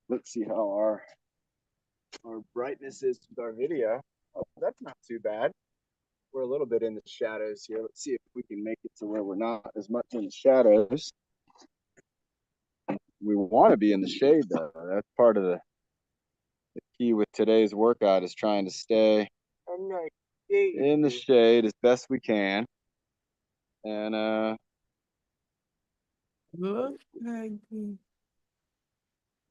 Let's see how our brightness is with our video. Oh, that's not too bad. We're a little bit in the shadows here. Let's see if we can make it to where we're not as much in the shadows. We want to be in the shade though. That's part of the key with today's workout is trying to stay in the shade as best we can. And all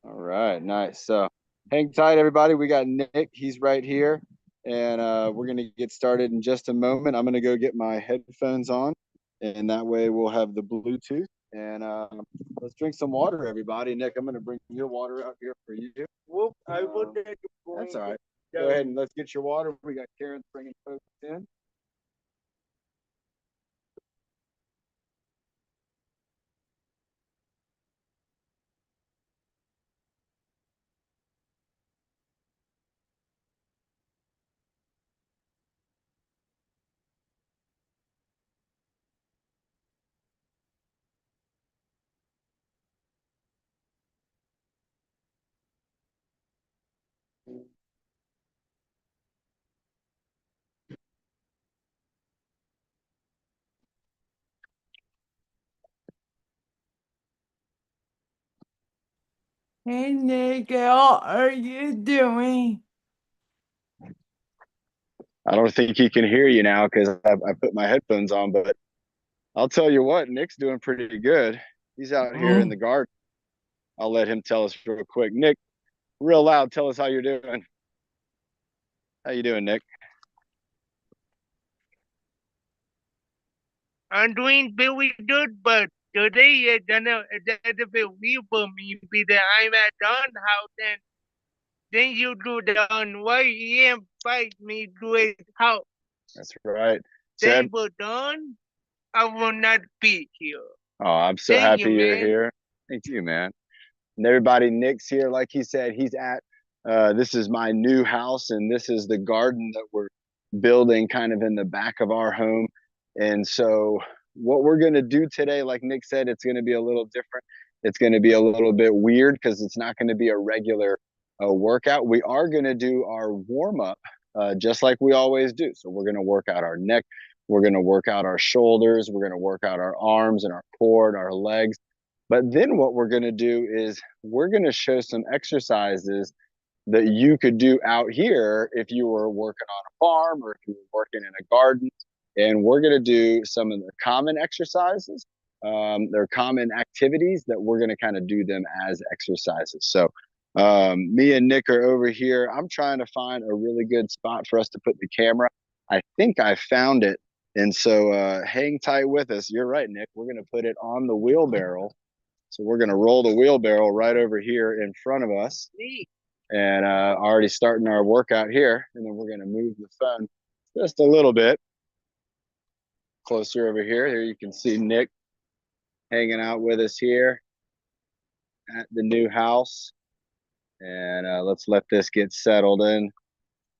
right, nice. So hang tight, everybody. We got Nick. He's right here. And we're going to get started in just a moment. I'm going to go get my headphones on, and that way we'll have the Bluetooth. And let's drink some water, everybody. Nick, I'm going to bring your water out here for you. Whoop, I wanted to That's all right. Go ahead and let's get your water. We got Karen bringing folks in. Hey Nick, how are you doing? I don't think he can hear you now because I put my headphones on, but I'll tell you what, Nick's doing pretty good. He's out here in the garden. I'll let him tell us real quick. Nick, real loud, tell us how you're doing. How you doing, Nick? I'm doing very good, but today is gonna a bit weird for me because I'm at Don's house and then you do Don why he invite me to his house. That's right. Then for Don, I will not be here. Oh, I'm so Thank happy you, you're man. here. Thank you, man. And everybody, Nick's here. Like he said, he's at this is my new house, and this is the garden that we're building kind of in the back of our home. And so what we're going to do today, like Nick said, it's going to be a little different. It's going to be a little bit weird because it's not going to be a regular workout. We are going to do our warm up just like we always do. So we're going to work out our neck. We're going to work out our shoulders. We're going to work out our arms and our core and our legs. But then what we're going to do is we're going to show some exercises that you could do out here if you were working on a farm or if you were working in a garden. And we're going to do some of the common exercises. They're common activities that we're going to kind of do them as exercises. So me and Nick are over here. I'm trying to find a really good spot for us to put the camera. I think I found it. And so hang tight with us. You're right, Nick. We're going to put it on the wheelbarrow. So we're going to roll the wheelbarrow right over here in front of us. And already starting our workout here. And then we're going to move the phone just a little bit closer over here. Here you can see Nick hanging out with us here at the new house. And let's let this get settled in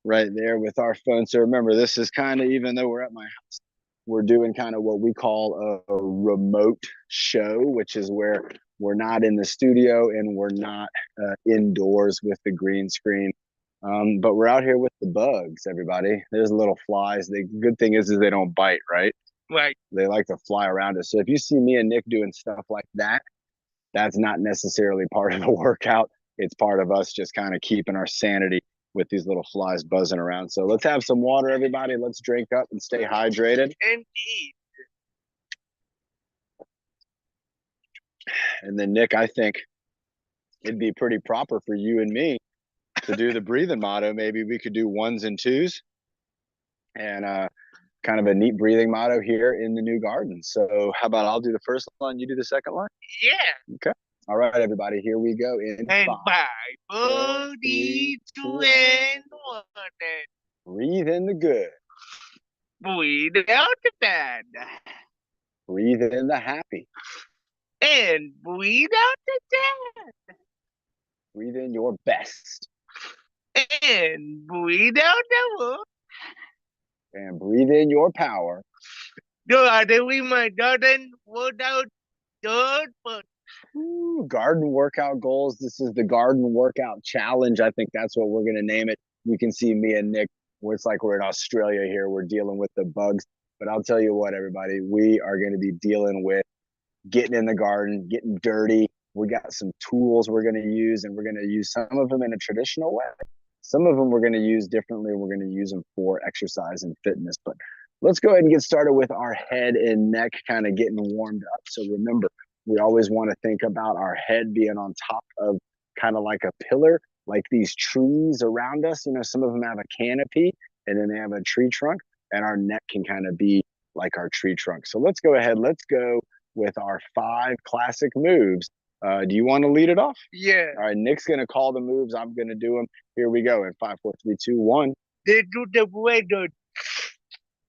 right there with our phone. So remember, this is kind of, even though we're at my house, we're doing kind of what we call a remote show, which is where we're not in the studio and we're not indoors with the green screen. But we're out here with the bugs, everybody. There's little flies. The good thing is they don't bite, right? Right. They like to fly around us. So if you see me and Nick doing stuff like that, that's not necessarily part of the workout. It's part of us just kind of keeping our sanity with these little flies buzzing around. So let's have some water, everybody. Let's drink up and stay hydrated. And eat. And then, Nick, I think it'd be pretty proper for you and me to do the breathing motto. Maybe we could do ones and twos and kind of a neat breathing motto here in the new garden. So how about I'll do the first line, you do the second line? Yeah. Okay. All right, everybody, here we go. In and 5, 4, 3, 2, and 1. Breathe in the good. Breathe out the bad. Breathe in the happy. And breathe out the sad. Breathe in your best. And breathe out the worst. And breathe in your power. So are we my daughter without third person? Ooh, garden workout goals. This is the garden workout challenge. I think that's what we're going to name it. You can see me and Nick, where it's like we're in Australia here. We're dealing with the bugs. But I'll tell you what, everybody, we are going to be dealing with getting in the garden, getting dirty. We got some tools we're going to use, and we're going to use some of them in a traditional way. Some of them we're going to use differently. We're going to use them for exercise and fitness. But let's go ahead and get started with our head and neck kind of getting warmed up. So remember, we always want to think about our head being on top of kind of like a pillar, like these trees around us. You know, some of them have a canopy and then they have a tree trunk, and our neck can kind of be like our tree trunk. So let's go ahead. Let's go with our 5 classic moves. Do you want to lead it off? Yeah. All right, Nick's going to call the moves. I'm going to do them. Here we go in 5, 4, 3, 2, 1. They do the weather.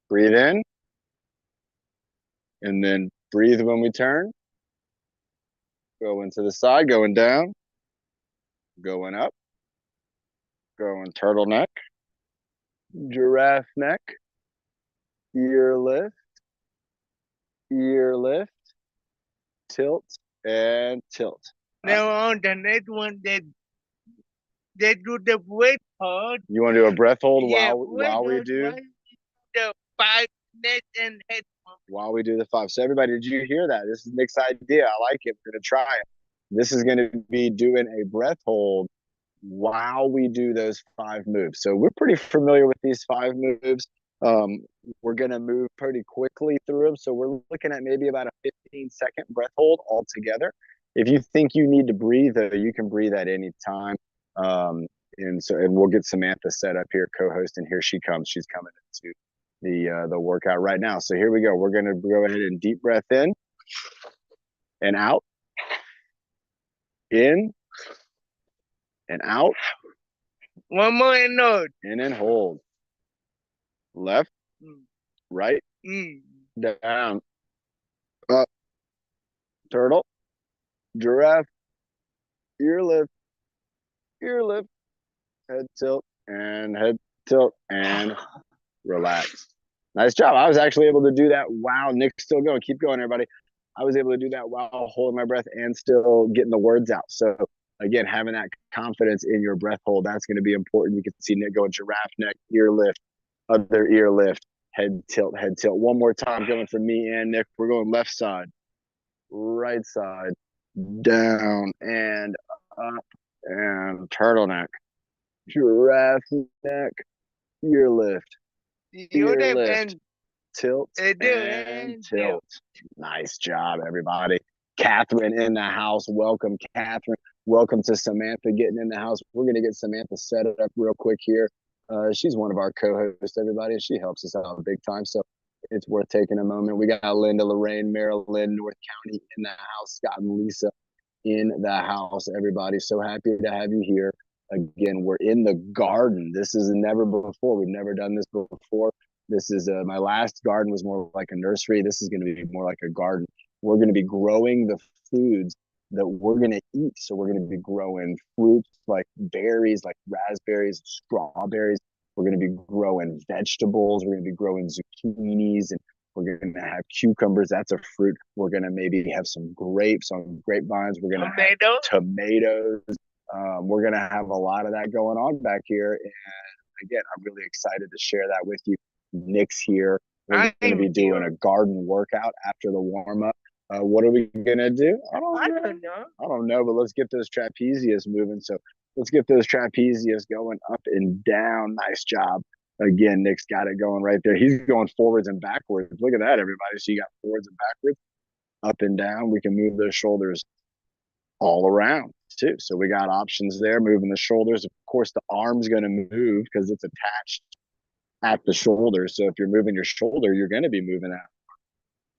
Breathe in. And then breathe when we turn. Going to the side, going down. Going up. Going turtleneck. Giraffe neck. Ear lift. Ear lift. Tilt and tilt. Now on the next one, they do the weight hold. You want to do a breath hold Yeah, while we do the 5 minutes and head. while we do the 5. So everybody, did you hear that? This is Nick's idea. I like it. We're gonna try it. This is gonna be doing a breath hold while we do those 5 moves. So we're pretty familiar with these 5 moves. We're gonna move pretty quickly through them. So we're looking at maybe about a 15-second breath hold altogether. If you think you need to breathe, though, you can breathe at any time. And we'll get Samantha set up here, co-host, and here she comes. She's coming into the workout right now. So here we go. We're gonna go ahead and deep breath in and out, in and out. One more and out. In and hold. Left, right, down, up, turtle, giraffe, ear lift, head tilt, and relax. Nice job. I was actually able to do that while Nick's still going. Keep going, everybody. I was able to do that while holding my breath and still getting the words out. So again, having that confidence in your breath hold, that's going to be important. You can see Nick going giraffe neck, ear lift, other ear lift, head tilt. One more time, going for me and Nick. We're going left side, right side, down and up, and turtleneck, giraffe neck, ear lift, ear lift, tilt and tilt. Nice job, everybody. Catherine in the house. Welcome, Catherine. Welcome to Samantha getting in the house. We're going to get Samantha set up real quick here. She's one of our co-hosts, everybody, and she helps us out big time. So it's worth taking a moment. We got Linda, Lorraine, Maryland, North County in the house, Scott and Lisa in the house. Everybody, so happy to have you here. Again, we're in the garden. This is never before. We've never done this before. This is my last garden was more like a nursery. This is going to be more like a garden. We're going to be growing the foods that we're going to eat. So we're going to be growing fruits like berries, like raspberries, strawberries. We're going to be growing vegetables. We're going to be growing zucchinis, and we're going to have cucumbers. That's a fruit. We're going to maybe have some grapes on grapevines. We're going to have tomatoes. We're going to have a lot of that going on back here. And again, I'm really excited to share that with you. Nick's here. We're going to be doing a garden workout after the warm up. What are we going to do? I don't know, but let's get those trapezius moving. So let's get those trapezius going up and down. Nice job. Again, Nick's got it going right there. He's going forwards and backwards. Look at that, everybody. So you got forwards and backwards, up and down. We can move those shoulders all around too. So we got options there, moving the shoulders. Of course, the arm's going to move because it's attached at the shoulder. So if you're moving your shoulder, you're going to be moving that.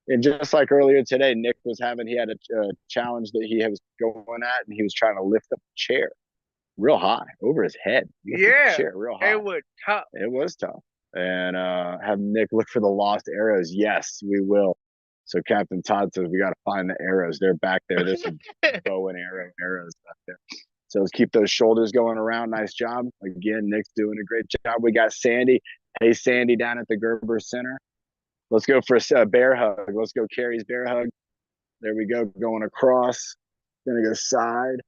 And just like earlier today, Nick was he had a challenge that he was going at, and he was trying to lift up a chair real high over his head. Chair real high. It was tough. It was tough. And have Nick look for the lost arrows. Yes, we will. So Captain Todd says we got to find the arrows. They're back there. There's some bow and arrows back there. So let's keep those shoulders going around. Nice job. Again, Nick's doing a great job. We got Sandy. Hey, Sandy, down at the Gerber Center. Let's go for a bear hug. Let's go Carrie's bear hug. There we go. Going across. Gonna go side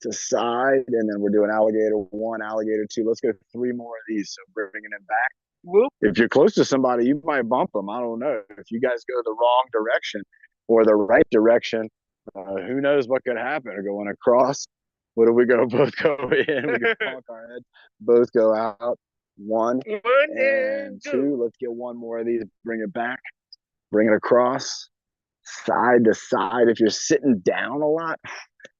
to side, and then we're doing alligator 1, alligator 2. Let's go 3 more of these. So bringing it back. Whoop. If you're close to somebody, you might bump them. I don't know. If you guys go the wrong direction or the right direction, who knows what could happen? Or going across. What do we go? Both go in. We can bonk our heads. Both go out. 1 and 2. Let's get 1 more of these. Bring it back. Bring it across. Side to side. If you're sitting down a lot,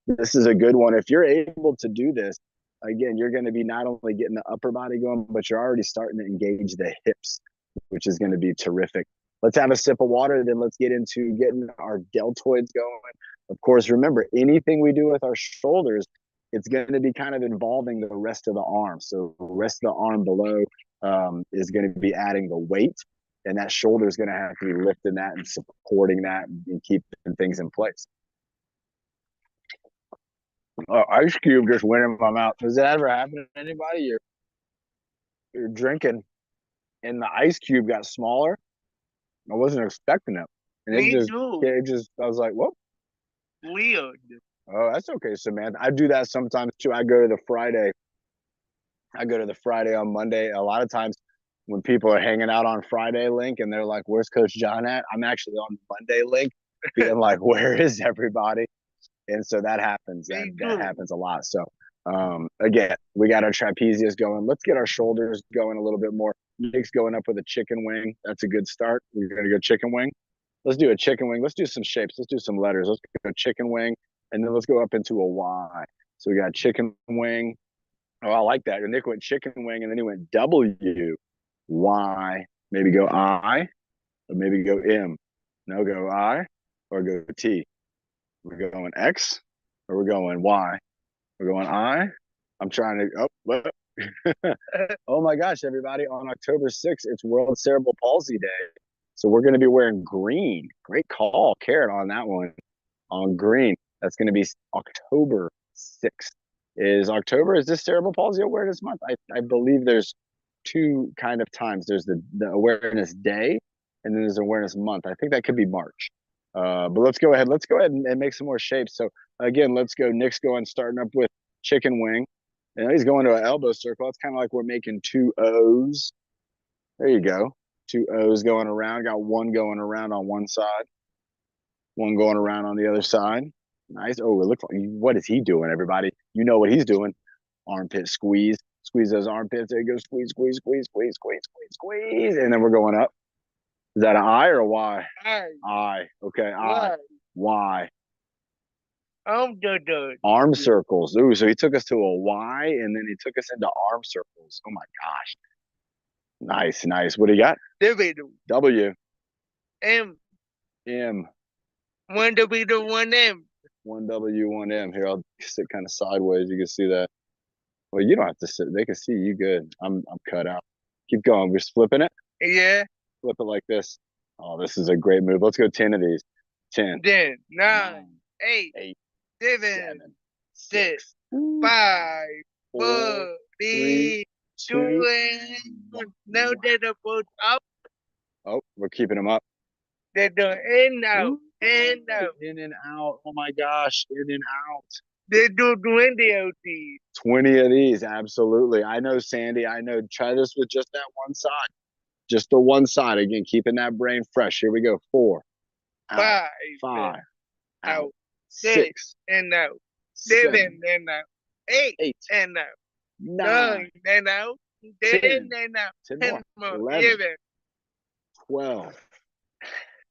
this is a good one. If you're able to do this, again, you're going to be not only getting the upper body going, but you're already starting to engage the hips, which is going to be terrific. Let's have a sip of water, then let's get into getting our deltoids going. Of course, remember, anything we do with our shoulders, it's going to be kind of involving the rest of the arm. So the rest of the arm below is going to be adding the weight, and that shoulder is going to have to be lifting that and supporting that and keeping things in place. Oh, ice cube just went in my mouth. Does that ever happen to anybody? You're drinking, and the ice cube got smaller. I wasn't expecting it, and Me too. I was like, "Whoa, Weird. oh, that's okay, Samantha." I do that sometimes too. I go to the Friday on Monday. A lot of times, when people are hanging out on Friday link, and they're like, "Where's Coach John at?" I'm actually on Monday link, being like, "Where is everybody?" And so that happens. That happens a lot. So again, we got our trapezius going. Let's get our shoulders going a little bit more. Nick's going up with a chicken wing. That's a good start. We're going to go chicken wing. Let's do a chicken wing. Let's do some shapes. Let's do some letters. Let's go chicken wing, and then let's go up into a Y. So we got chicken wing. Oh, I like that. And Nick went chicken wing, and then he went W, Y. Maybe go I, or maybe go M. No, go I, or go T. We're going X, or we're going Y. We're going I. I'm trying to. Oh my gosh, everybody! On October 6th, it's World Cerebral Palsy Day, so we're going to be wearing green. Great call, Carrot, on that one. On green, that's going to be October 6th. Is this Cerebral Palsy Awareness Month? I believe there's 2 kind of times. There's the Awareness Day, and then there's Awareness Month. I think that could be March. But let's go ahead and make some more shapes. So again, let's go. Nick's going, starting up with chicken wing, and he's going to an elbow circle. It's kind of like we're making 2 O's. There you go. 2 O's going around. Got 1 going around on one side, 1 going around on the other side. Nice. Oh, it looks like, what is he doing, everybody? You know what he's doing. Armpit squeeze. Squeeze those armpits. There you go. Squeeze, squeeze, squeeze, squeeze, squeeze, squeeze, squeeze. And then we're going up. Is that an I or a Y? I. Okay. I. Y. Arm circles. Ooh, so he took us to a Y, and then he took us into arm circles. Oh my gosh. Nice, nice. What do you got? W. M. 1 W, 1 M. 1 W, 1 M. Here, I'll sit kind of sideways. You can see that. Well, you don't have to sit. They can see you good. I'm cut out. Keep going. We're just flipping it. Yeah. Flip it like this. Oh, this is a great move. Let's go 10 of these. 10. 9, 8, 7, 6, 5, 4, 3, 2, 1. Now they're both up. Oh, we're keeping them up. They're doing in out, in out. In and out. Oh my gosh. In and out. They do 20 of these. 20 of these. Absolutely. I know, Sandy. I know. Try this with just that one side. Just the one side. Again, keeping that brain fresh. Here we go. 4. Out. 5. Out. 6. And out. 7 and out. 8 and out. 9 and out. 10 and out. 10 more. 11. 12.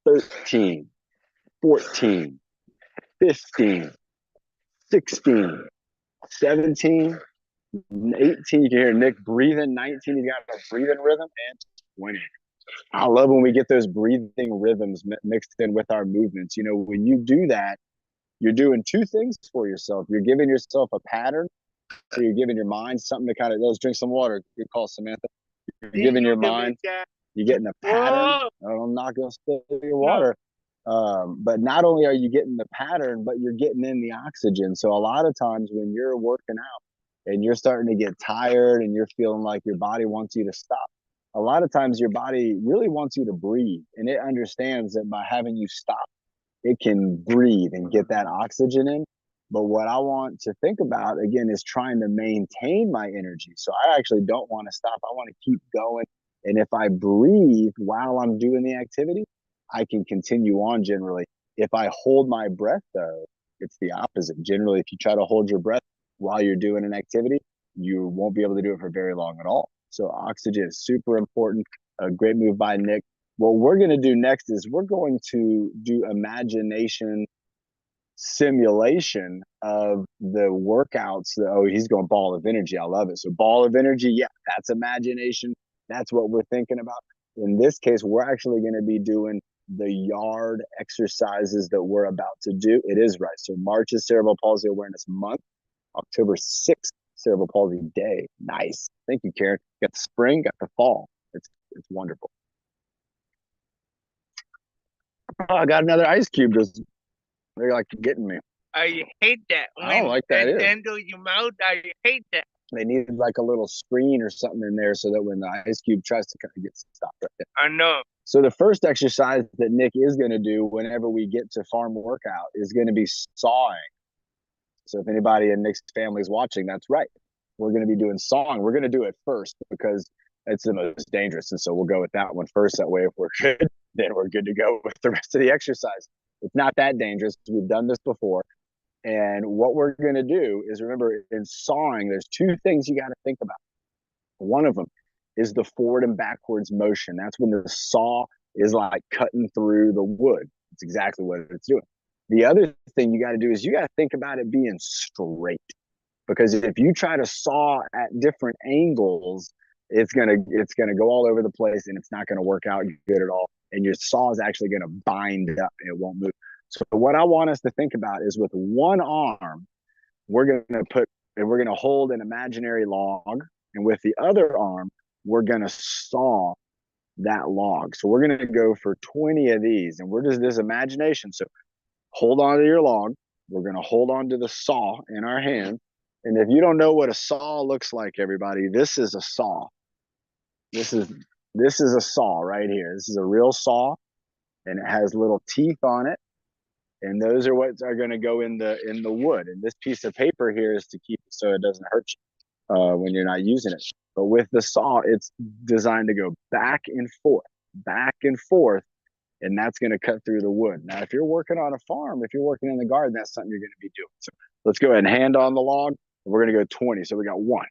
13. 14. 15. 16. 17. 18. You can hear Nick breathing. 19. You got a breathing rhythm. And 20. I love when we get those breathing rhythms mixed in with our movements. You know, when you do that, you're doing 2 things for yourself. You're giving yourself a pattern. So you're giving your mind something to kind of, let's drink some water. Good call, Samantha. You're giving your mind, you're getting a pattern. Oh, I'm not going to spill your water. But not only are you getting the pattern, but you're getting in the oxygen. So a lot of times when you're working out and you're starting to get tired and you're feeling like your body wants you to stop, a lot of times your body really wants you to breathe, and it understands that by having you stop, it can breathe and get that oxygen in. But what I want to think about again is trying to maintain my energy. So I actually don't want to stop. I want to keep going. And if I breathe while I'm doing the activity, I can continue on generally. If I hold my breath, though, it's the opposite. Generally, if you try to hold your breath while you're doing an activity, you won't be able to do it for very long at all. So oxygen is super important. A great move by Nick. What we're going to do next is we're going to do imagination simulation of the workouts. Oh, he's going ball of energy. I love it. So ball of energy, yeah, that's imagination. That's what we're thinking about. In this case, we're actually going to be doing the yard exercises that we're about to do. It is right. So March is Cerebral Palsy Awareness Month. October 6th, Cerebral Palsy Day. Nice. Thank you, Karen. Got the spring, got the fall. It's wonderful. Oh, I got another ice cube. Just they're like getting me. I hate that. I don't like that either. Handle your mouth. I hate that. They need like a little screen or something in there so that when the ice cube tries to kind of get stopped right there. I know. So the first exercise that Nick is going to do whenever we get to farm workout is going to be sawing. So if anybody in Nick's family is watching, that's right. We're going to be doing sawing. We're going to do it first because it's the most dangerous. And so we'll go with that one first. That way, if we're good, then we're good to go with the rest of the exercise. It's not that dangerous. We've done this before. And what we're going to do is, remember, in sawing, there's two things you got to think about. One of them is the forward and backwards motion. That's when the saw is like cutting through the wood. It's exactly what it's doing. The other thing you got to do is you got to think about it being straight, because if you try to saw at different angles, it's gonna go all over the place and it's not gonna work out good at all. And your saw is actually gonna bind up and it won't move. So what I want us to think about is with one arm, we're gonna hold an imaginary log, and with the other arm, we're gonna saw that log. So we're gonna go for 20 of these, and we're just this imagination. So hold on to your log. We're gonna hold on to the saw in our hand. And if you don't know what a saw looks like, everybody, this is a saw. This is a saw right here. This is a real saw, and it has little teeth on it. And those are what are going to go in the wood. And this piece of paper here is to keep it so it doesn't hurt you when you're not using it. But with the saw, it's designed to go back and forth, and that's going to cut through the wood. Now, if you're working on a farm, if you're working in the garden, that's something you're going to be doing. So let's go ahead and hand on the log. And we're going to go 20. So we got 1,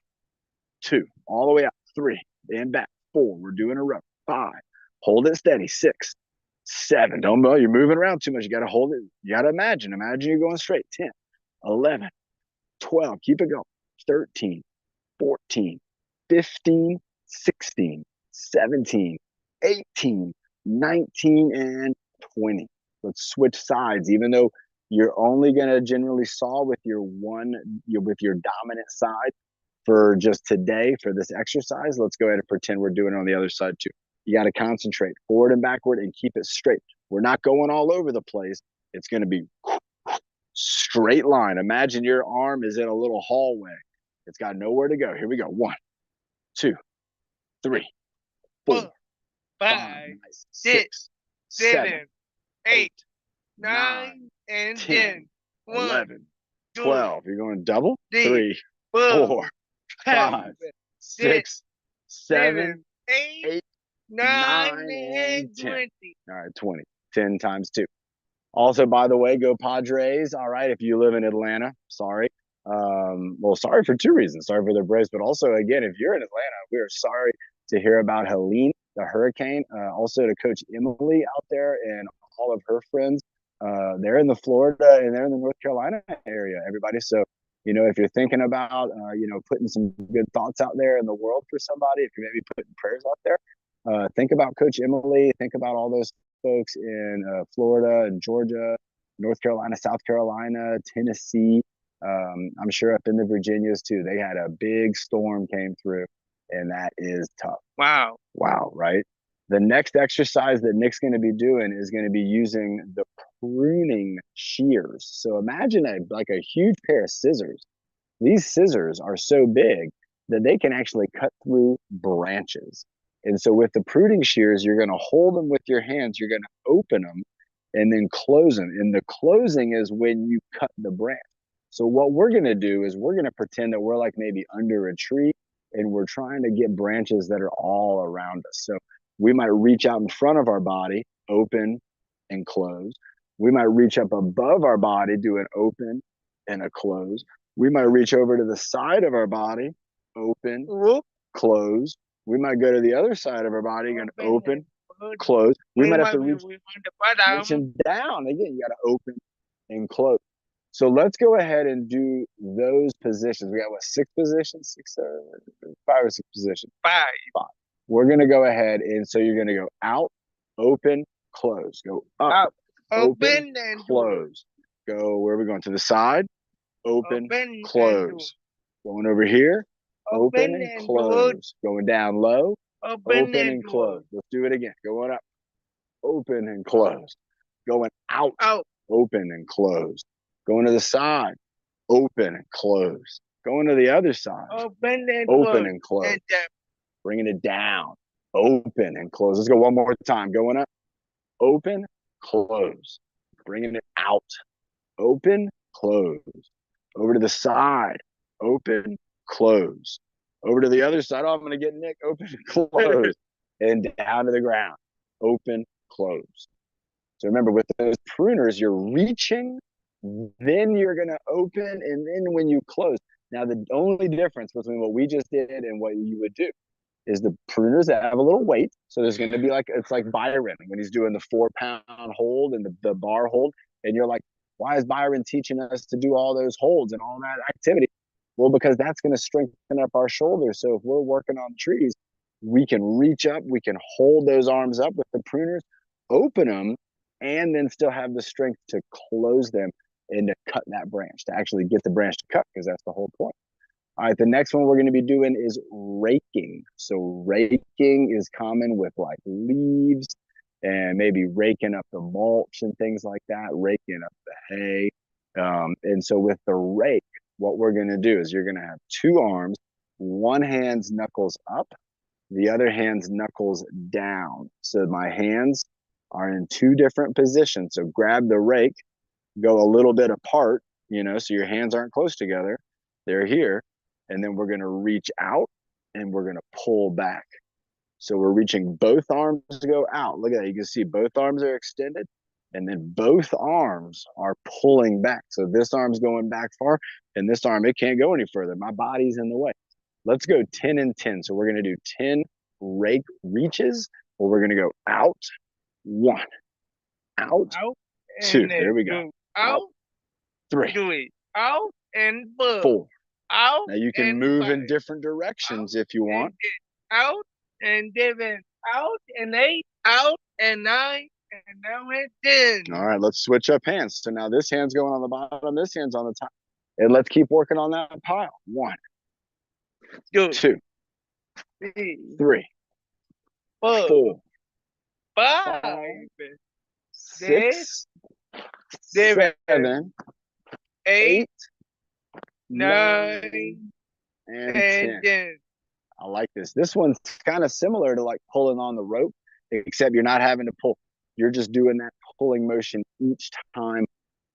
2, all the way up, 3, and back, 4. We're doing a row. 5. Hold it steady. 6, 7. Don't know. You're moving around too much. You got to hold it. You got to imagine. Imagine you're going straight. 10, 11, 12. Keep it going. 13, 14, 15, 16, 17, 18, 19, and 20. Let's switch sides. Even though you're only going to generally saw with your dominant side for just today for this exercise, let's go ahead and pretend we're doing it on the other side too. You got to concentrate forward and backward and keep it straight. We're not going all over the place. It's going to be straight line. Imagine your arm is in a little hallway. It's got nowhere to go. Here we go. 1, 2, 3, 4, 5, 6, 7, 8, 9, and 10, 11, 12. You're going double. 3, 4, 5, 6, 7, 8, 9, and 10. All right, 20. 10 times 2. Also, by the way, go Padres. All right, if you live in Atlanta, sorry. Well, sorry for 2 reasons. Sorry for the Braves, but also, again, if you're in Atlanta, we are sorry to hear about Helene, the hurricane. Also to Coach Emily out there and all of her friends. They're in the Florida and they're in the North Carolina area, everybody. So, if you're thinking about, putting some good thoughts out there in the world for somebody, if you're maybe putting prayers out there, think about Coach Emily. Think about all those folks in Florida and Georgia, North Carolina, South Carolina, Tennessee. I'm sure up in the Virginias too. They had a big storm came through, and that is tough. Wow. Wow, right? The next exercise that Nick's going to be doing is going to be using the pruning shears. So imagine a huge pair of scissors. These scissors are so big that they can actually cut through branches. And so with the pruning shears, you're going to hold them with your hands. You're going to open them and then close them. And the closing is when you cut the branch. So what we're going to do is we're going to pretend that we're like maybe under a tree and we're trying to get branches that are all around us. So we might reach out in front of our body, open and close. We might reach up above our body, do an open and a close. We might reach over to the side of our body, open, Whoop. close. We might go to the other side of our body and open, Good. close. We might have to We reach want the bottom. reaching down. Again, you got to open and close. So let's go ahead and do those positions. We got what, 6 positions? 6, 5 or 6 positions. 5. We're going to go ahead and so you're going to go out, open, close. Go up, Out. open, and close. Go, where are we going? To the side, open, and close. Going over here, open and and close. Going down low, open and do close. Let's do it again. Going up, open and close. Going out, Out. open and close. Going to the side, open and close. Going to the other side, Open and open and close. And Bringing it down, open and close. Let's go one more time. Going up, open, close. Bringing it out, open, close. Over to the side, open, close. Over to the other side. Oh, I'm going to get Nick, open, close. And down to the ground, open, close. So remember, with those pruners, you're reaching, then you're going to open, and then when you close. Now, the only difference between what we just did and what you would do is the pruners that have a little weight. So there's going to be like, it's like Byron when he's doing the 4-pound hold and the bar hold. And you're like, why is Byron teaching us to do all those holds and all that activity? Well, because that's going to strengthen up our shoulders. So if we're working on trees, we can reach up, we can hold those arms up with the pruners, open them, and then still have the strength to close them and to cut that branch, to actually get the branch to cut, because that's the whole point. All right, the next one we're going to be doing is raking. So raking is common with like leaves and maybe raking up the mulch and things like that, raking up the hay. And so with the rake, what we're going to do is you're going to have 2 arms, one hand's knuckles up, the other hand's knuckles down. So my hands are in 2 different positions. So grab the rake, go a little bit apart, so your hands aren't close together. They're here. And then we're going to reach out and we're going to pull back. So we're reaching both arms to go out. Look at that. You can see both arms are extended and then both arms are pulling back. So this arm's going back far and this arm, it can't go any further. My body's in the way. Let's go 10 and 10. So we're going to do 10 rake reaches, or we're going to go out, 1, out, 2. There we go. Out, 3, 3. Out and 4. Out. Now you can move in different directions if you want. Out and 7. Out and 8. Out and 9. And now it's 10. All right, let's switch up hands. So now this hand's going on the bottom, this hand's on the top. And let's keep working on that pile. 1, 2, 3, 4, 5, 6, 7, 7, 8, 9, 9, and and 10. 10. I like this. This one's kind of similar to like pulling on the rope, except you're not having to pull. You're just doing that pulling motion each time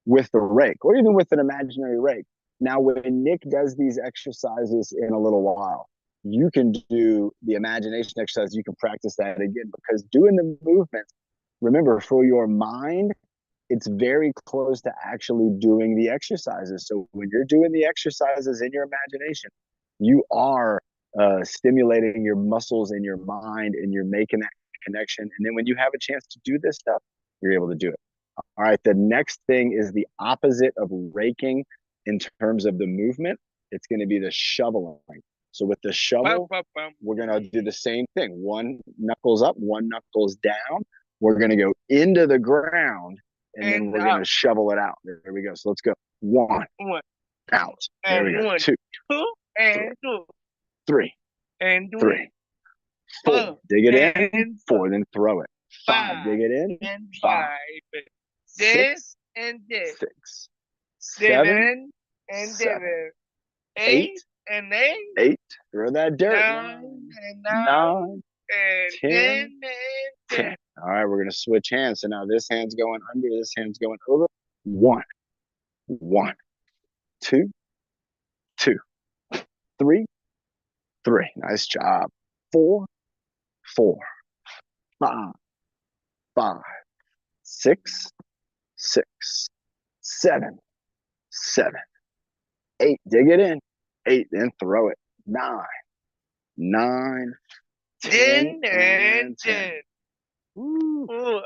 with the rake, or even with an imaginary rake. Now, when Nick does these exercises in a little while, you can do the imagination exercise. You can practice that again, because doing the movements, remember, for your mind, it's very close to actually doing the exercises. So when you're doing the exercises in your imagination, you are stimulating your muscles in your mind and you're making that connection. And then when you have a chance to do this stuff, you're able to do it. All right, the next thing is the opposite of raking in terms of the movement. It's going to be the shoveling. So with the shovel, we're going to do the same thing. 1 knuckles up, 1 knuckles down. We're going to go into the ground and then we're going to shovel it out. There we go. So let's go. 1, out. There we go. 2, 3, and 3, 4. Dig it in. 4, then throw it. 5. Dig it in. 5. 6 and 6. 7 and 7. 8 and 8. 8. Throw that dirt. 9 and 9. and 10. 10. All right, we're going to switch hands. So now this hand's going under, this hand's going over. 1, 1, 2, 2, 3, 3. Nice job. 4, 4, 5, 5, 6, 6, 7, 7, 8. Dig it in. 8. Then throw it. 9, 9, 10, 10 and 10. Woo. Ooh,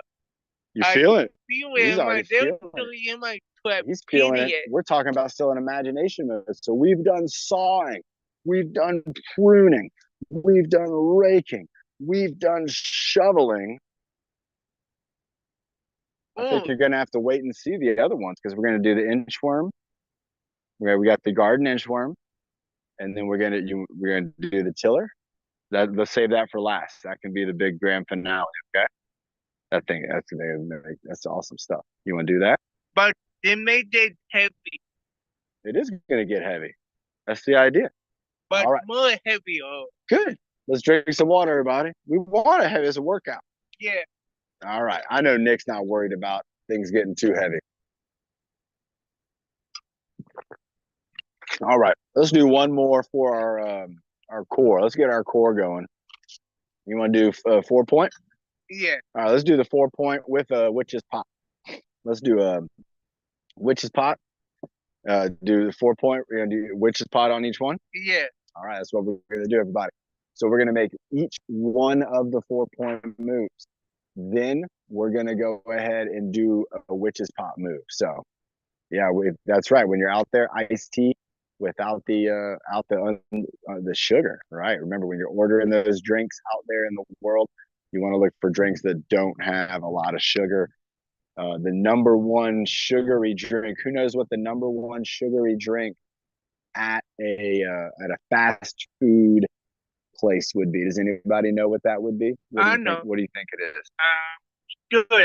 You I feel it? feel He's in my already feeling it. definitely in my He's feeling it. idiot. We're talking about still in imagination mode. So we've done sawing, we've done pruning, we've done raking, we've done shoveling. I think Ooh, you're going to have to wait and see the other ones because we're going to do the inchworm. We got the garden inchworm, and then we're going to do the tiller. Let's save that for last. That can be the big grand finale. Okay. That's awesome stuff. You want to do that? but they made it heavy, It is going to get heavy. That's the idea. but All right. more heavy. Oh, Good. Let's drink some water, everybody. We want to have this a workout. yeah. All right. I know Nick's not worried about things getting too heavy. All right. Let's do one more for our core. Let's get our core going. You want to do 4 point? Yeah. All right. Let's do the 4 point with a witch's pot. Let's do a witch's pot. Do the 4 point. We're gonna do witch's pot on each one. Yeah. All right. That's what we're gonna do, everybody. So we're gonna make each one of the 4 point moves. Then we're gonna go ahead and do a witch's pot move. So, yeah, that's right. When you're out there, iced tea without the sugar, right? Remember, when you're ordering those drinks out there in the world, you want to look for drinks that don't have a lot of sugar. The number one sugary drink. Who knows what the number one sugary drink at a fast food place would be? Does anybody know what that would be? I know. What do you think it is? Good.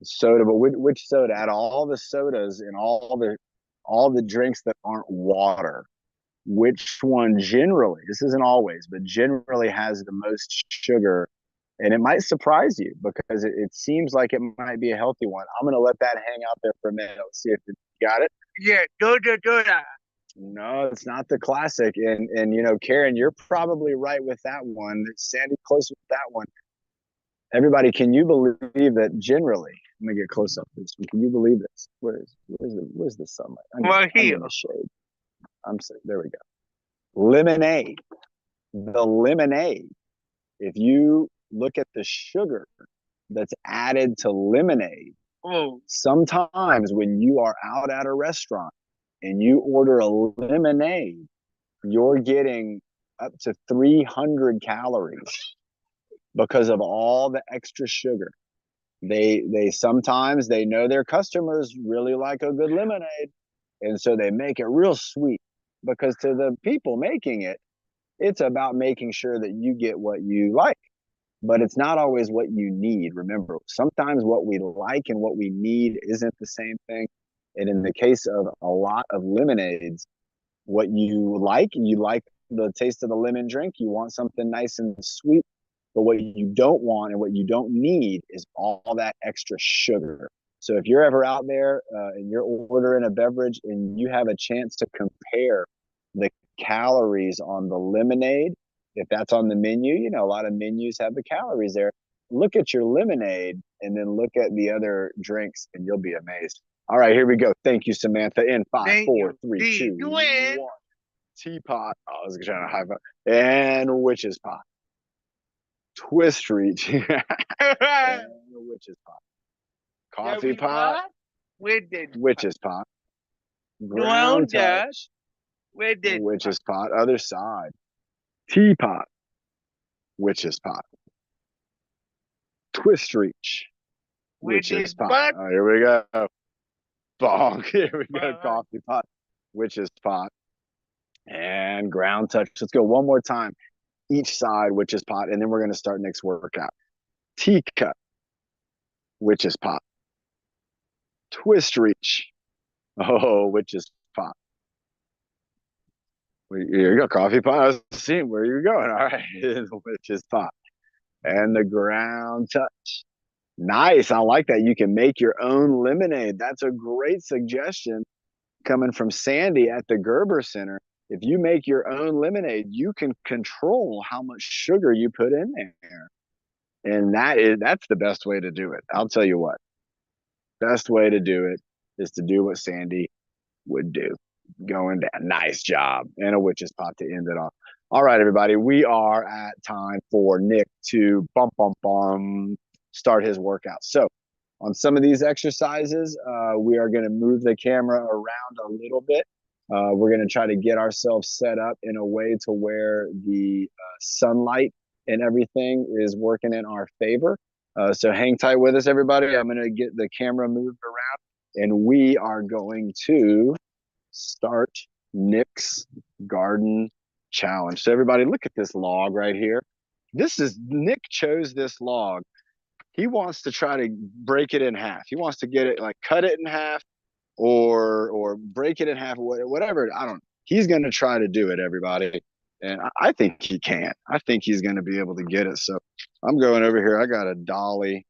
Soda, but which soda? Out of all the sodas and all the drinks that aren't water, which one generally, this isn't always, but generally has the most sugar? And it might surprise you because it seems like it might be a healthy one. I'm gonna let that hang out there for a minute. Let's see if you got it. Yeah. Good. No, it's not the classic. And you know, Karen, you're probably right with that one. Sandy, close with that one. Everybody, can you believe that generally? Let me get close up this. Can you believe this? Where's the sunlight? Right here. I'm in the shade. There we go. Lemonade. The lemonade. If you look at the sugar that's added to lemonade, Oh, sometimes when you are out at a restaurant and you order a lemonade, you're getting up to 300 calories because of all the extra sugar. They sometimes they know their customers really like a good lemonade, and so they make it real sweet, because to the people making it, it's about making sure that you get what you like, but it's not always what you need. Remember, sometimes what we like and what we need isn't the same thing. And in the case of a lot of lemonades, what you like the taste of the lemon drink, you want something nice and sweet. But what you don't want and what you don't need is all that extra sugar. So if you're ever out there and you're ordering a beverage and you have a chance to compare the calories on the lemonade, if that's on the menu, you know, a lot of menus have the calories there. Look at your lemonade and then look at the other drinks and you'll be amazed. All right, here we go. Thank you, Samantha. In 5, 4, 3, 2, 1. Teapot. Oh, I was trying to high five. And witch's pot. Twist reach. And the witch's pot. Coffee pot. Witch's pot. Ground touch. Witch's pot. Other side. Teapot. Witch's pot. Twist reach. Witch's pot. Oh, here we go. Bonk. Here we go. Coffee pot. Witch's pot. And ground touch. Let's go one more time. Each side, witch's pot, and then we're going to start next workout. Teacup, witch's pot. Twist reach. Oh, witch's pot. Here you go, coffee pot. I was seeing where you're going. All right, witch's pot. And the ground touch. Nice. I like that. You can make your own lemonade. That's a great suggestion. coming from Sandy at the Gerber Center. If you make your own lemonade, you can control how much sugar you put in there. And that's the best way to do it. I'll tell you what. Best way to do it is to do what Sandy would do. Going down. Nice job. And a witch's pot to end it off. All right, everybody. We are at time for Nick to start his workout. So on some of these exercises, we are going to move the camera around a little bit. We're going to try to get ourselves set up in a way to where the sunlight and everything is working in our favor. So hang tight with us, everybody. I'm going to get the camera moved around, and we are going to start Nick's garden challenge. So everybody, look at this log right here. Nick chose this log. He wants to try to break it in half. He wants to get it, like, cut it in half or break it in half, whatever. I don't know. He's going to try to do it, everybody. And I think he can. I think he's going to be able to get it. So I'm going over here. I got a dolly.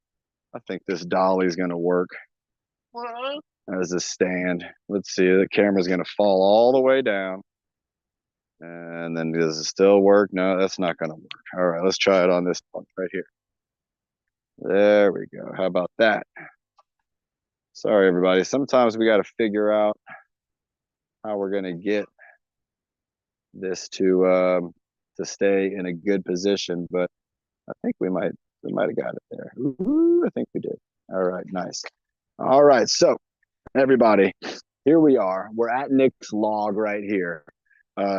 I think this dolly is going to work as a stand. Let's see. The camera's going to fall all the way down. And then does it still work? No, that's not going to work. All right, let's try it on this one right here. There we go. How about that? Sorry, everybody. Sometimes we got to figure out how we're going to get this to stay in a good position, but I think we might have got it there. Ooh, I think we did. All right, nice. All right, so everybody, here we are. We're at Nick's log right here.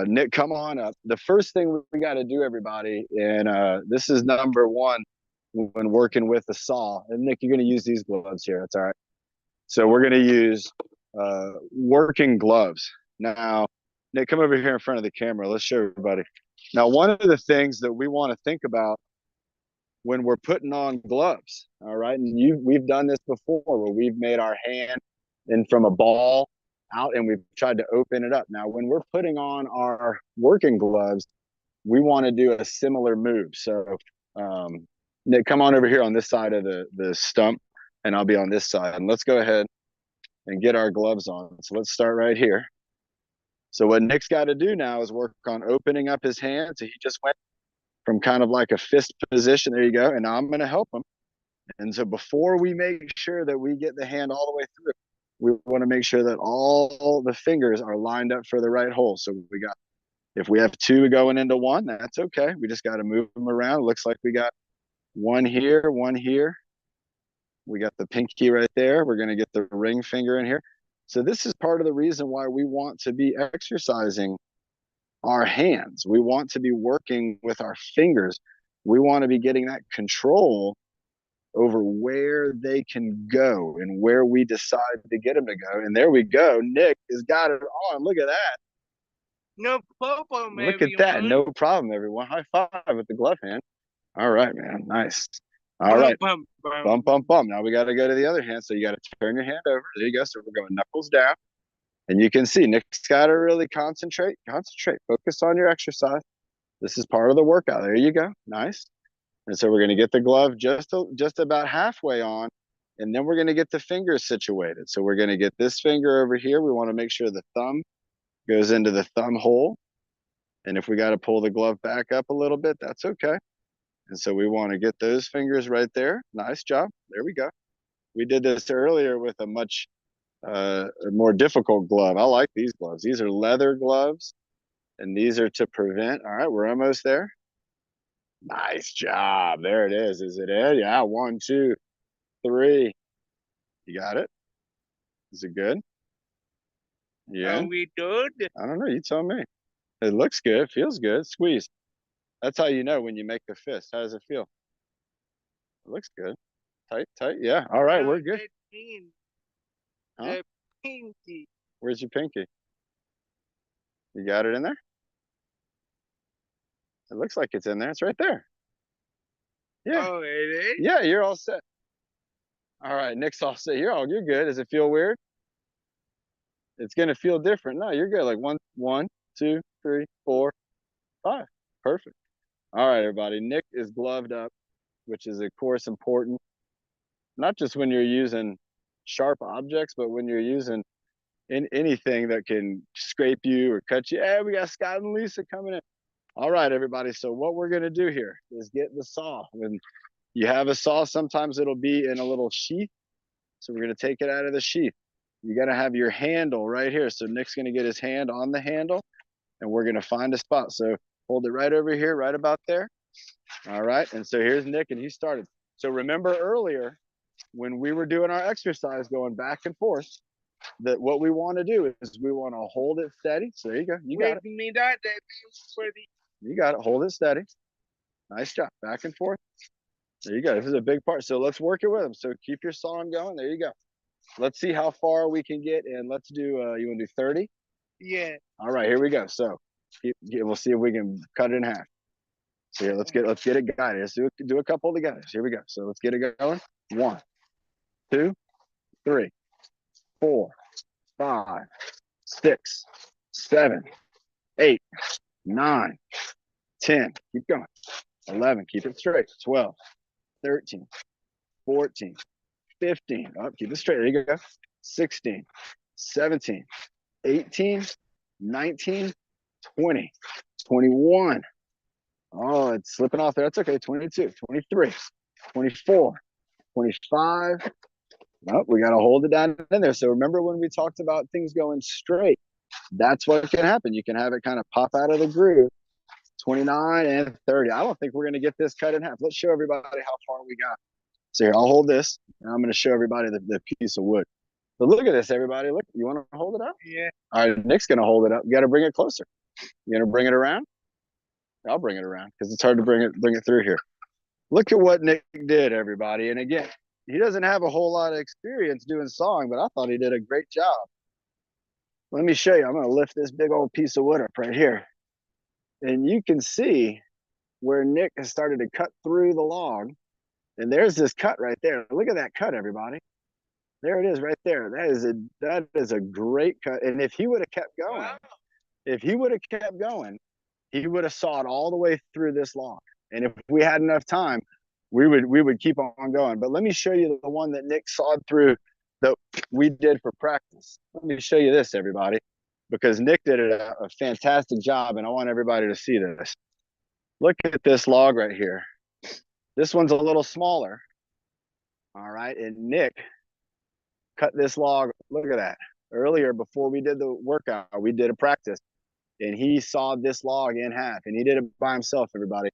Nick, come on up. The first thing we got to do, everybody, and this is number one when working with the saw. And Nick, you're going to use these gloves here. That's all right. So we're going to use working gloves. Now, Nick, come over here in front of the camera. Let's show everybody. Now, one of the things that we want to think about when we're putting on gloves, all right, and we've done this before where we've made our hand in from a ball out and we've tried to open it up. Now, when we're putting on our working gloves, we want to do a similar move. So, Nick, come on over here on this side of the stump, and I'll be on this side. And let's go ahead and get our gloves on. So let's start right here. So what Nick's got to do now is work on opening up his hand. So he just went from kind of like a fist position. There you go. And now I'm going to help him. And so before we make sure that we get the hand all the way through, we want to make sure that all the fingers are lined up for the right hole. So if we have two going into one, that's okay. We just got to move them around. It looks like we got one here, one here. We got the pinky right there. We're going to get the ring finger in here. So this is part of the reason why we want to be exercising our hands. We want to be working with our fingers. We want to be getting that control over where they can go and where we decide to get them to go. And there we go. Nick has got it on. Look at that. No problem, Look at that. No problem, everyone. High five with the glove hand. All right, man. Nice. All right. Bump, bump, bump. Now we got to go to the other hand. So you got to turn your hand over. There you go. So we're going knuckles down. And you can see Nick's got to really concentrate. Focus on your exercise. This is part of the workout. There you go. Nice. And so we're going to get the glove just about halfway on. And then we're going to get the fingers situated. So we're going to get this finger over here. We want to make sure the thumb goes into the thumb hole. And if we got to pull the glove back up a little bit, that's okay. And so we want to get those fingers right there. Nice job. There we go. We did this earlier with a much more difficult glove. I like these gloves. These are leather gloves, and these are to prevent. All right, we're almost there. Nice job. There it is. Is it in? Yeah, 1, 2, 3. You got it? Is it good? Yeah. Are we good? I don't know. You tell me. It looks good. Feels good. Squeeze. That's how you know when you make the fist. How does it feel? It looks good. Tight, tight. Yeah. All right, we're good. Huh? The pinky. Where's your pinky? You got it in there? It looks like it's in there. It's right there. Yeah. Oh, it is? Yeah, you're all set. All right, Nick's all set. You're good. Does it feel weird? It's gonna feel different. No, you're good. Like 1, 2, 3, 4, 5. Perfect. All right, everybody. Nick is gloved up, which is of course important. Not just when you're using sharp objects, but when you're using anything that can scrape you or cut you. Hey, we got Scott and Lisa coming in. All right, everybody. So what we're gonna do here is get the saw. When you have a saw, sometimes it'll be in a little sheath. So we're gonna take it out of the sheath. You gotta have your handle right here. So Nick's gonna get his hand on the handle, and we're gonna find a spot. So hold it right over here, right about there. All right. And so here's Nick, and he started. So remember earlier when we were doing our exercise going back and forth, that what we want to do is we want to hold it steady. So there you go. You got it. Wait, me that for the You got it. Hold it steady. Nice job. Back and forth. There you go. This is a big part. So let's work it with them. So keep your sawing going. There you go. Let's see how far we can get. And let's do, you want to do 30? yeah. All right, here we go. So we'll see if we can cut it in half. So here, let's get it guided. Let's do a couple together. Here we go. So let's get it going. 1, 2, 3, 4, 5, 6, 7, 8, 9, 10. Keep going. 11. Keep it straight. 12, 13, 14, 15. Oh, keep it straight. There you go. 16, 17, 18, 19, 20, 21. Oh, it's slipping off there. That's okay. 22, 23, 24, 25. Oh, we got to hold it down in there. So remember when we talked about things going straight, that's what can happen. You can have it kind of pop out of the groove. 29 and 30. I don't think we're going to get this cut in half. Let's show everybody how far we got. So here, I'll hold this, and I'm going to show everybody the piece of wood. But look at this, everybody. Look, you want to hold it up? Yeah. All right, Nick's going to hold it up. You got to bring it closer. You going to bring it around? I'll bring it around because it's hard to bring it through here. Look at what Nick did, everybody. And again, he doesn't have a whole lot of experience doing sawing, but I thought he did a great job. Let me show you. I'm going to lift this big old piece of wood up right here. And you can see where Nick has started to cut through the log. And there's this cut right there. Look at that cut, everybody. There it is right there. That is a great cut. And if he would have kept going, Wow. he would have sawed all the way through this log. And if we had enough time, we would keep on going. But let me show you the one that Nick sawed through that we did for practice. Let me show you this, everybody, because Nick did a fantastic job, and I want everybody to see this. Look at this log right here. This one's a little smaller. All right, and Nick cut this log. Look at that. Earlier, before we did the workout, we did a practice, and he sawed this log in half, and he did it by himself, everybody.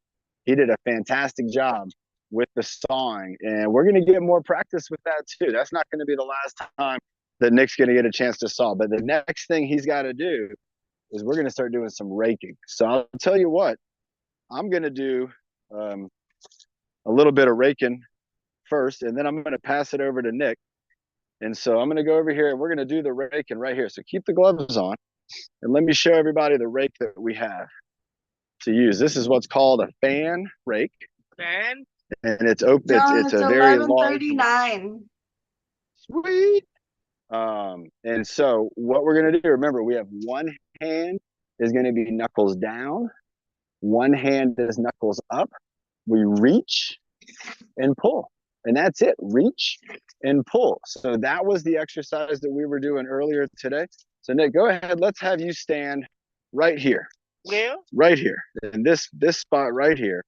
He did a fantastic job with the sawing, and we're going to get more practice with that too. That's not going to be the last time that Nick's going to get a chance to saw, but the next thing he's got to do is we're going to start doing some raking. So I'll tell you what, I'm going to do a little bit of raking first, and then I'm going to pass it over to Nick. And so I'm going to go over here, and we're going to do the raking right here. So keep the gloves on, and let me show everybody the rake that we have to use. This is what's called a fan rake. Fan? And it's open. John, It's a very large. 11:39. Sweet. And so what we're going to do, remember, we have one hand is going to be knuckles down. One hand is knuckles up. We reach and pull. And that's it. Reach and pull. So that was the exercise that we were doing earlier today. So Nick, go ahead. Let's have you stand right here. Where? Right here. In this spot right here.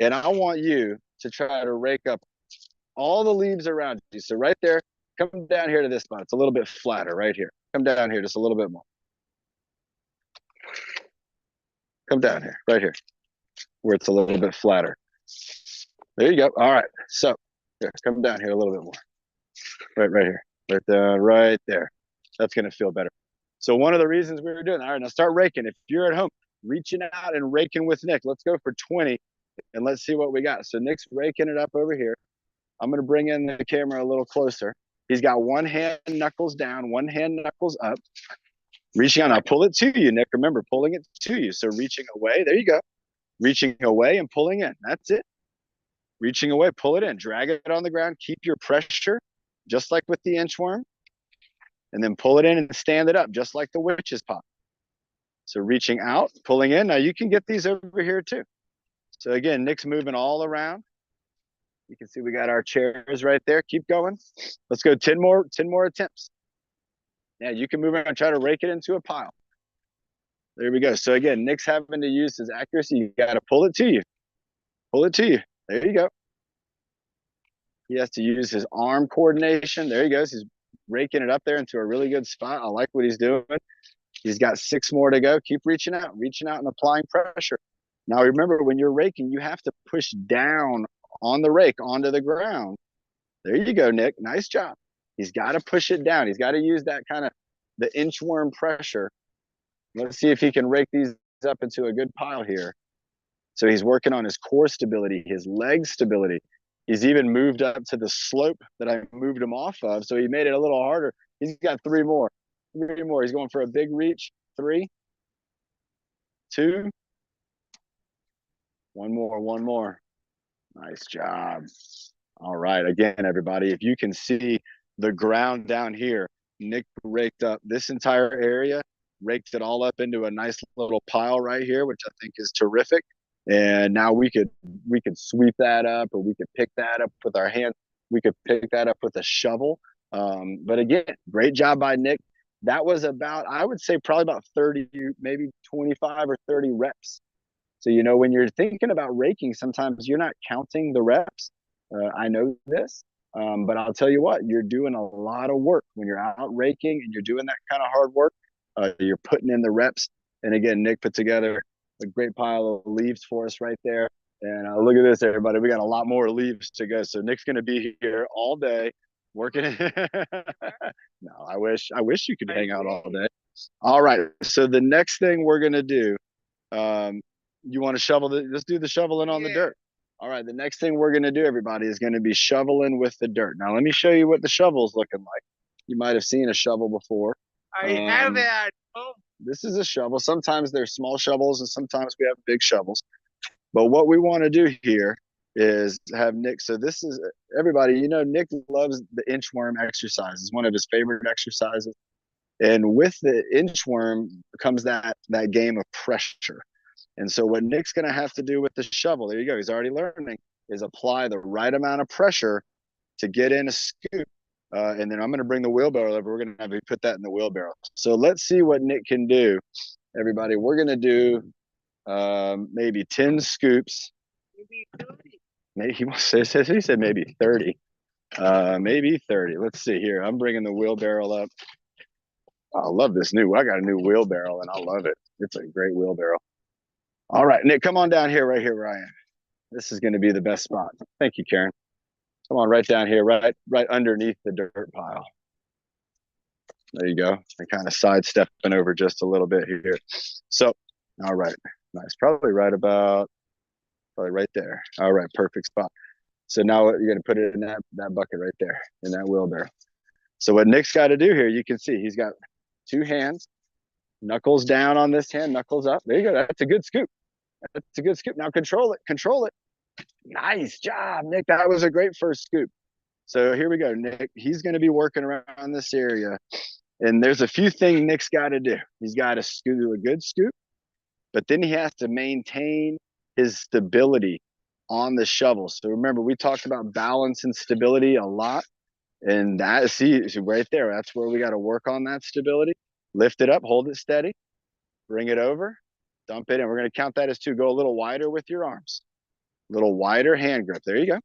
And I want you to try to rake up all the leaves around you. So right there, come down here to this spot. It's a little bit flatter right here. Come down here just a little bit more. Come down here, right here, where it's a little bit flatter. There you go. All right. So here, come down here a little bit more. Right here. Right there, right there. That's going to feel better. So one of the reasons we were doing that. All right, now start raking. If you're at home, reaching out and raking with Nick. Let's go for 20 and let's see what we got. So Nick's raking it up over here. I'm going to bring in the camera a little closer. He's got one hand knuckles down, one hand knuckles up. Reaching out. Now pull it to you, Nick. Remember, pulling it to you. So reaching away. There you go. Reaching away and pulling in. That's it. Reaching away, pull it in. Drag it on the ground. Keep your pressure, just like with the inchworm. And then pull it in and stand it up, just like the witch's pop. So reaching out, pulling in. Now you can get these over here too. So again, Nick's moving all around. You can see we got our chairs right there. Keep going. Let's go 10 more attempts. Yeah, you can move around and try to rake it into a pile. There we go. So again, Nick's having to use his accuracy. You got to pull it to you. Pull it to you. There you go. He has to use his arm coordination. There he goes. He's raking it up there into a really good spot. I like what he's doing. He's got 6 more to go. Keep reaching out and applying pressure. Now remember, when you're raking, you have to push down on the rake onto the ground. There you go, Nick. Nice job. He's got to push it down. He's got to use that kind of the inchworm pressure. Let's see if he can rake these up into a good pile here. So he's working on his core stability, his leg stability. He's even moved up to the slope that I moved him off of. So he made it a little harder. He's got 3 more. 3 more. He's going for a big reach. 3, 2, 1 more, 1 more. Nice job. All right. Again, everybody, if you can see the ground down here, Nick raked up this entire area, raked it all up into a nice little pile right here, which I think is terrific. And now we could sweep that up, or we could pick that up with our hands. We could pick that up with a shovel. But again, great job by Nick. That was about, I would say, probably about 30, maybe 25 or 30 reps. So, you know, when you're thinking about raking, sometimes you're not counting the reps. I know this, but I'll tell you what, you're doing a lot of work when you're out raking and you're doing that kind of hard work. You're putting in the reps. And again, Nick put together a great pile of leaves for us right there. And look at this, everybody. We got a lot more leaves to go. So Nick's going to be here all day working. No, I wish you could hang out all day. All right. So the next thing we're going to do, you want to shovel let's do the shoveling on the dirt. All right. The next thing we're going to do, everybody, is going to be shoveling with the dirt. Now, let me show you what the shovel's looking like. You might have seen a shovel before. I have it at home. This is a shovel. Sometimes they're small shovels and sometimes we have big shovels. But what we want to do here is have Nick. So this is, everybody, you know, Nick loves the inchworm exercise. It's one of his favorite exercises. And with the inchworm comes that game of pressure. And so what Nick's going to have to do with the shovel, there you go, he's already learning, is apply the right amount of pressure to get in a scoop. And then I'm going to bring the wheelbarrow over. We're going to have you put that in the wheelbarrow. So let's see what Nick can do. Everybody, we're going to do maybe 10 scoops. Maybe 30. Maybe he said maybe 30. Maybe 30. Let's see here. I'm bringing the wheelbarrow up. I love this I got a new wheelbarrow and I love it. It's a great wheelbarrow. All right, Nick, come on down here, right here where I am. This is going to be the best spot. Thank you, Karen. Come on, right down here, right underneath the dirt pile. There you go. And kind of sidestepping over just a little bit here. So, all right, nice. Probably right there. All right, perfect spot. So now you're going to put it in that bucket right there, in that wheelbarrow. So what Nick's got to do here, you can see he's got 2 hands, knuckles down on this hand, knuckles up. There you go. That's a good scoop. That's a good scoop. Now control it. Nice job, Nick. That was a great first scoop. So here we go, Nick. He's going to be working around this area. And there's a few things Nick's got to do. He's got to do a good scoop, but then he has to maintain his stability on the shovel. So remember, we talked about balance and stability a lot. And that, see right there, that's where we got to work on that stability. Lift it up, hold it steady, bring it over, dump it in. We're going to count that as 2. Go a little wider with your arms. A little wider hand grip. There you go.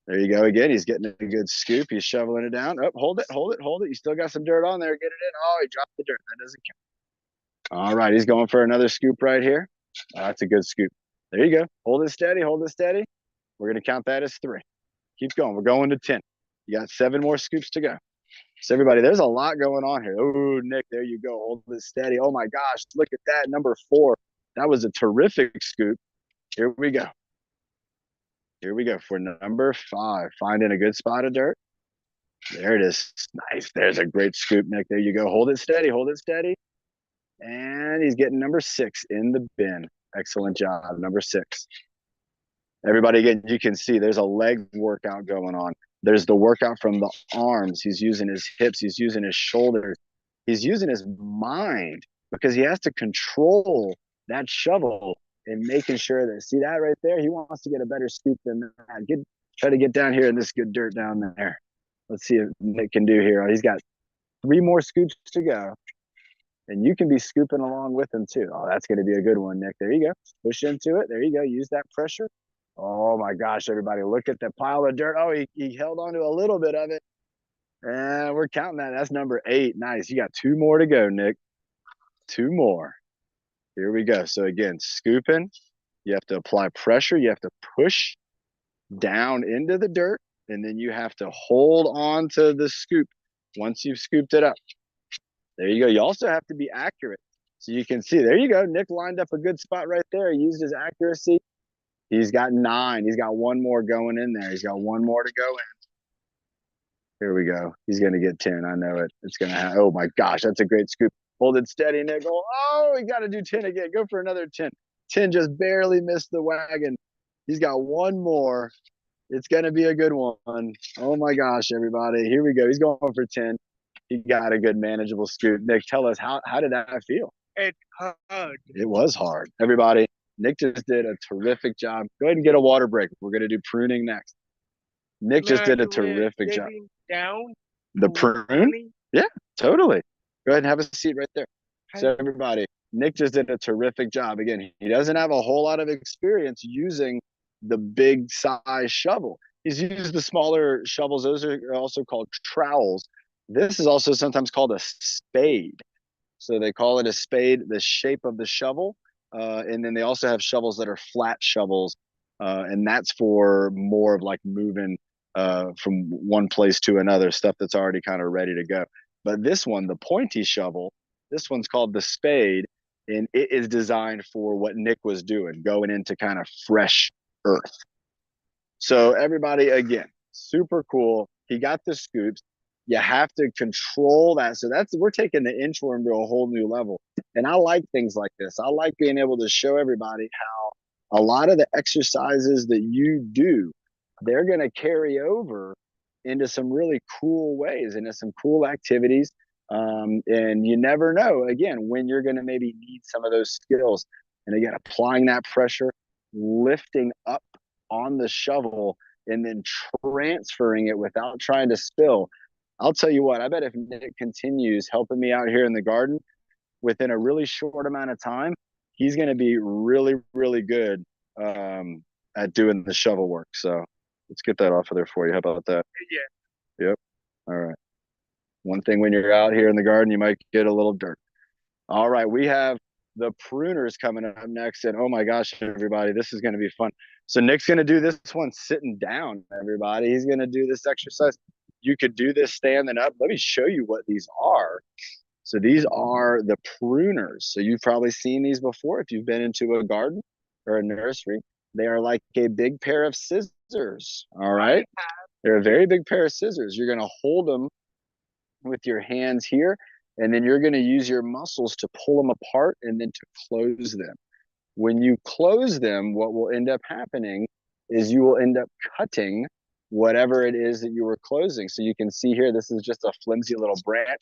There you go again. He's getting a good scoop. He's shoveling it down. Oh, hold it. You still got some dirt on there. Get it in. Oh, he dropped the dirt. That doesn't count. All right. He's going for another scoop right here. Oh, that's a good scoop. There you go. Hold it steady. We're going to count that as 3. Keep going. We're going to 10. You got 7 more scoops to go. So everybody, there's a lot going on here. Oh, Nick, there you go. Hold it steady. Oh my gosh. Look at that. Number 4. That was a terrific scoop. Here we go. For number 5. Finding a good spot of dirt. There it is. Nice. There's a great scoop, Nick. There you go. Hold it steady. And he's getting number 6 in the bin. Excellent job. Number 6. Everybody, again, you can see there's a leg workout going on. There's the workout from the arms. He's using his hips. He's using his shoulders. He's using his mind because he has to control that shovel and making sure that, see that right there? He wants to get a better scoop than that. Try to get down here in this good dirt down there. Let's see if Nick can do here. He's got 3 more scoops to go. And you can be scooping along with them too. Oh, that's going to be a good one, Nick. There you go. Push into it. There you go. Use that pressure. Oh my gosh, everybody, look at the pile of dirt. Oh, he held on to a little bit of it. And we're counting that. That's number 8. Nice. You got 2 more to go, Nick. 2 more. Here we go. So again, scooping. You have to apply pressure. You have to push down into the dirt. And then you have to hold on to the scoop once you've scooped it up. There you go. You also have to be accurate. So you can see, there you go. Nick lined up a good spot right there. He used his accuracy. He's got 9. He's got 1 more going in there. He's got 1 more to go in. Here we go. He's going to get 10. I know it. It's going to have, oh my gosh, that's a great scoop. Hold it steady, Nick. Oh, he got to do 10 again. Go for another 10. 10 just barely missed the wagon. He's got 1 more. It's going to be a good one. Oh my gosh, everybody. Here we go. He's going for 10. He got a good manageable scoop. Nick, tell us, how did that feel? It's hard. It was hard. Everybody, Nick just did a terrific job. Go ahead and get a water break. We're going to do pruning next. Nick just did a terrific job. Down The prune? Yeah, totally. Go ahead and have a seat right there. So everybody, Nick just did a terrific job. Again, he doesn't have a whole lot of experience using the big size shovel. He's used the smaller shovels. Those are also called trowels. This is also sometimes called a spade. So they call it a spade, the shape of the shovel. And then they also have shovels that are flat shovels. And that's for more of like moving from one place to another, stuff that's already kind of ready to go. But this one, the pointy shovel, this one's called the spade. And it is designed for what Nick was doing, going into kind of fresh earth. So everybody, again, super cool. He got the scoops. You have to control that. So we're taking the inchworm to a whole new level. And I like things like this. I like being able to show everybody how a lot of the exercises that you do, they're going to carry over into some really cool ways, into some cool activities. And you never know, again, when you're going to maybe need some of those skills. And again, applying that pressure, lifting up on the shovel, and then transferring it without trying to spill. I'll tell you what, I bet if Nick continues helping me out here in the garden within a really short amount of time, he's going to be really, really good at doing the shovel work. So let's get that off of there for you. How about that? Yeah. Yep. All right. One thing when you're out here in the garden, you might get a little dirt. All right. We have the pruners coming up next. And oh my gosh, everybody, this is going to be fun. So Nick's going to do this one sitting down, everybody. He's going to do this exercise. You could do this standing up. Let me show you what these are. So these are the pruners. So you've probably seen these before if you've been into a garden or a nursery. They are like a big pair of scissors. All right. They're a very big pair of scissors. You're going to hold them with your hands here, and then you're going to use your muscles to pull them apart and then to close them. When you close them, what will end up happening is you will end up cutting whatever it is that you were closing. So you can see here, this is just a flimsy little branch.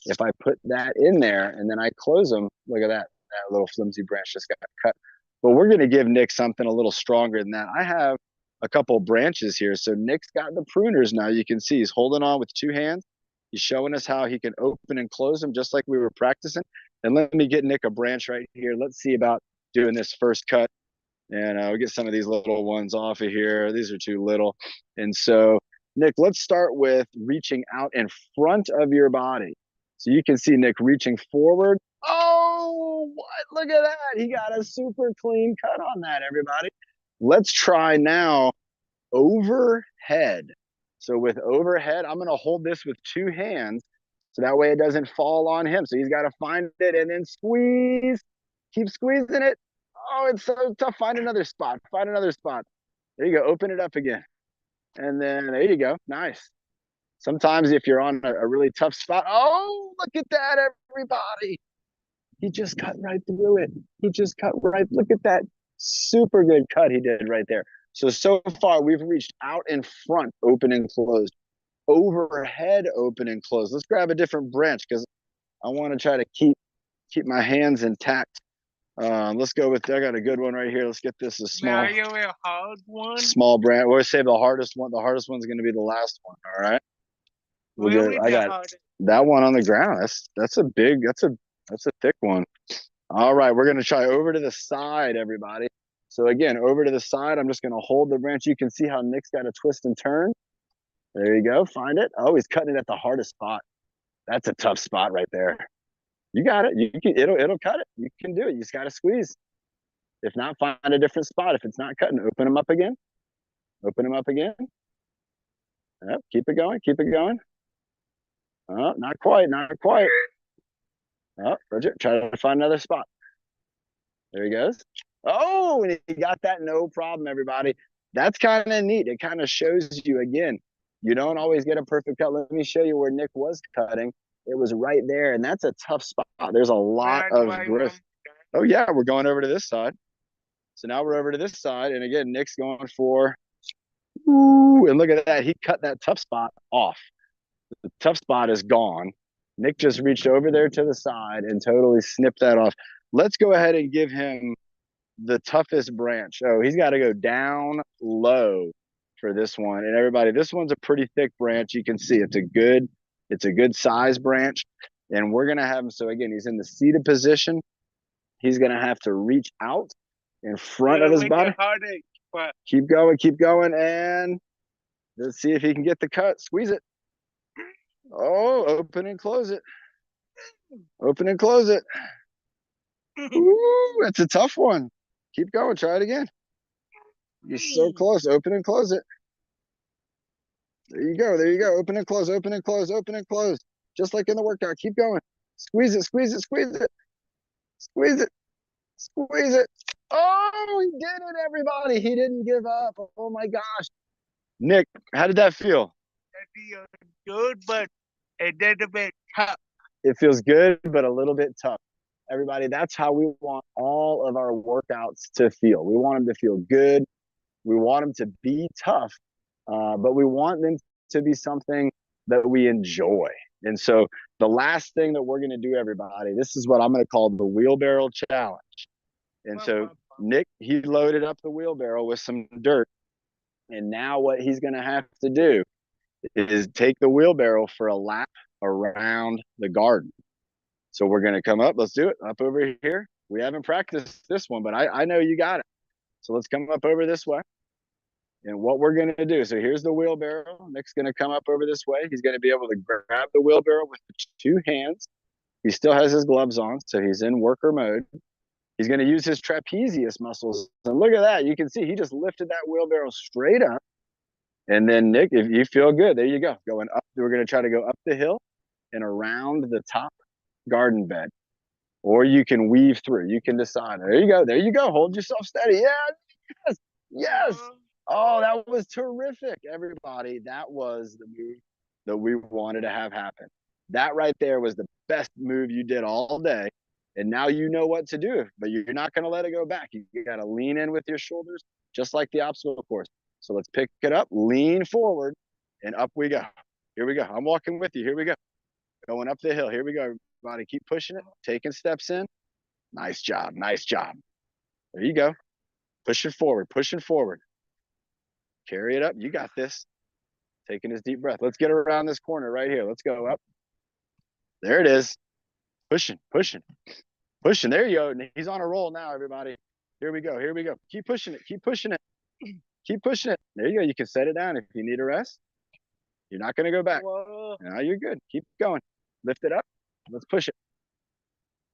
If I put that in there and then I close them, look at that, that little flimsy branch just got cut. But we're going to give Nick something a little stronger than that. I have a couple branches here. So Nick's got the pruners now. You can see he's holding on with 2 hands. He's showing us how he can open and close them just like we were practicing. And let me get Nick a branch right here. Let's see about doing this first cut. And we'll get some of these little ones off of here. These are too little. And so, Nick, let's start with reaching out in front of your body. So you can see Nick reaching forward. Oh, what? Look at that. He got a super clean cut on that, everybody. Let's try now overhead. So with overhead, I'm going to hold this with 2 hands. So that way it doesn't fall on him. So he's got to find it and then squeeze. Keep squeezing it. Oh, it's so tough. Find another spot. Find another spot. There you go. Open it up again. And then there you go. Nice. Sometimes if you're on a really tough spot, oh, look at that, everybody. He just cut right through it. He just cut right. Look at that super good cut he did right there. So far we've reached out in front, open and closed, overhead, open and closed. Let's grab a different branch because I want to try to keep my hands intact. Let's go with, I got a good one right here. Let's get this a small, a hard one. Small branch. We'll save the hardest one. The hardest one's going to be the last one. All right. I got That one on the ground. That's a big. That's a thick one. All right, we're gonna try over to the side, everybody. So again, over to the side. I'm just gonna hold the branch. You can see how Nick's got a twist and turn. There you go. Find it. Oh, he's cutting it at the hardest spot. That's a tough spot right there. You got it. You can. It'll cut it. You can do it. You just got to squeeze. If not, find a different spot. If it's not cutting, open them up again. Open them up again. Yep. Keep it going. Keep it going. Oh, not quite. Not quite. Oh, Bridget, try to find another spot. There he goes. Oh, and he got that no problem, everybody. That's kind of neat. It kind of shows you, again, you don't always get a perfect cut. Let me show you where Nick was cutting. It was right there, and that's a tough spot. There's a lot That's of why growth. Oh, yeah, we're going over to this side. So now we're over to this side, and again, Nick's going for, ooh, and look at that. He cut that tough spot off. The tough spot is gone. Nick just reached over there to the side and totally snipped that off. Let's go ahead and give him the toughest branch. Oh, he's got to go down low for this one. And everybody, this one's a pretty thick branch. You can see it's a good size branch. And we're going to have him. So again, he's in the seated position. He's going to have to reach out in front of his body. Keep going. And let's see if he can get the cut. Squeeze it. Oh, open and close it. Open and close it. Ooh, it's a tough one. Keep going. Try it again. You're so close. Open and close it. There you go. There you go. Open and close. Open and close. Open and close. Just like in the workout. Keep going. Squeeze it. Squeeze it. Squeeze it. Squeeze it. Squeeze it. Oh, he did it, everybody. He didn't give up. Oh my gosh. Nick, how did that feel? That feels good, but a little bit tough. It feels good, but a little bit tough. Everybody, that's how we want all of our workouts to feel. We want them to feel good. We want them to be tough, but we want them to be something that we enjoy. And so the last thing that we're going to do, everybody, this is what I'm going to call the wheelbarrow challenge. And so Nick, he loaded up the wheelbarrow with some dirt. And now what he's going to have to do is take the wheelbarrow for a lap around the garden. So we're going to come up. Let's do it. Up over here. We haven't practiced this one, but I know you got it. So let's come up over this way. And what we're going to do, so here's the wheelbarrow. Nick's going to come up over this way. He's going to be able to grab the wheelbarrow with two hands. He still has his gloves on, so he's in worker mode. He's going to use his trapezius muscles. And look at that. You can see he just lifted that wheelbarrow straight up. And then, Nick, if you feel good, there you go. Going up. We're going to try to go up the hill and around the top garden bed. Or you can weave through. You can decide. There you go. There you go. Hold yourself steady. Yeah. Yes. Yes. Oh, that was terrific, everybody. That was the move that we wanted to have happen. That right there was the best move you did all day. And now you know what to do, but you're not going to let it go back. You got to lean in with your shoulders, just like the obstacle course. So let's pick it up, lean forward, and up we go. Here we go. I'm walking with you. Here we go. Going up the hill. Here we go, everybody. Keep pushing it, taking steps in. Nice job. Nice job. There you go. Pushing forward, pushing forward. Carry it up. You got this. Taking his deep breath. Let's get around this corner right here. Let's go up. There it is. Pushing, pushing, pushing. There you go. He's on a roll now, everybody. Here we go. Here we go. Keep pushing it. Keep pushing it. Keep pushing it. There you go. You can set it down if you need a rest. You're not going to go back. No, you're good. Keep going. Lift it up. Let's push it.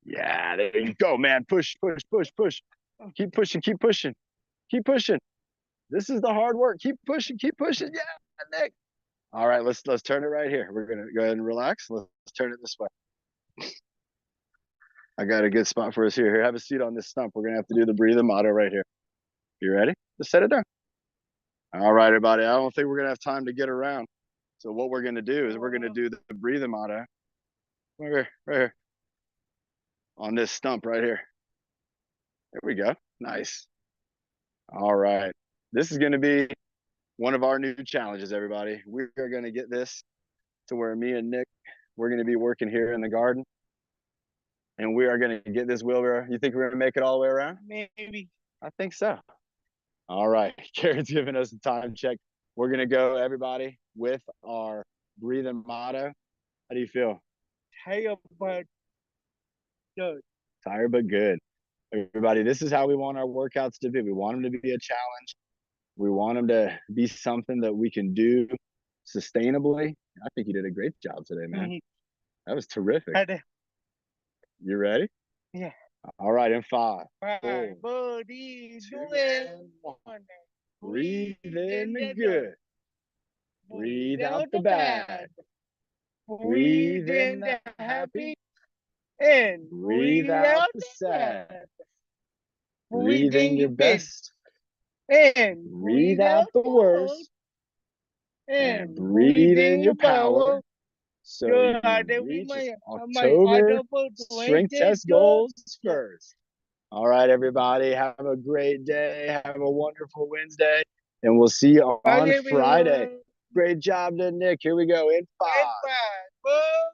Yeah, there you go, man. Push, push, push, push. Keep pushing. Keep pushing. Keep pushing. This is the hard work. Keep pushing. Keep pushing. Yeah, Nick. All right, let's turn it right here. We're going to go ahead and relax. Let's turn it this way. I got a good spot for us here. Here, have a seat on this stump. We're going to have to do the breathing motto right here. You ready? Just set it down. All right, everybody. I don't think we're going to have time to get around. So what we're going to do is we're going to do the breathing motto right here. On this stump right here. There we go. Nice. All right. This is going to be one of our new challenges, everybody. We're going to get this to where me and Nick, we're going to be working here in the garden. And we are going to get this wheelbarrow. You think we're going to make it all the way around? Maybe. I think so. All right. Karen's giving us a time check. We're going to go, everybody, with our breathing motto. How do you feel? tired, but good. Tired but good. Everybody, this is how we want our workouts to be. We want them to be a challenge. We want them to be something that we can do sustainably. I think you did a great job today, man. Mhm. That was terrific. Had- You ready? Yeah. All right, in 5, Right, 4, buddy, 2, do it. and 1. Breathe in the good. Breathe out the bad. Breathe in the happy. and Breathe out the sad. Breathe in your best. and Breathe out the worst. And breathe in your power. So you can reach October strength test goals first. All right, everybody. Have a great day. Have a wonderful Wednesday. And we'll see you on Friday. Great job to Nick. Here we go in 5. Bye.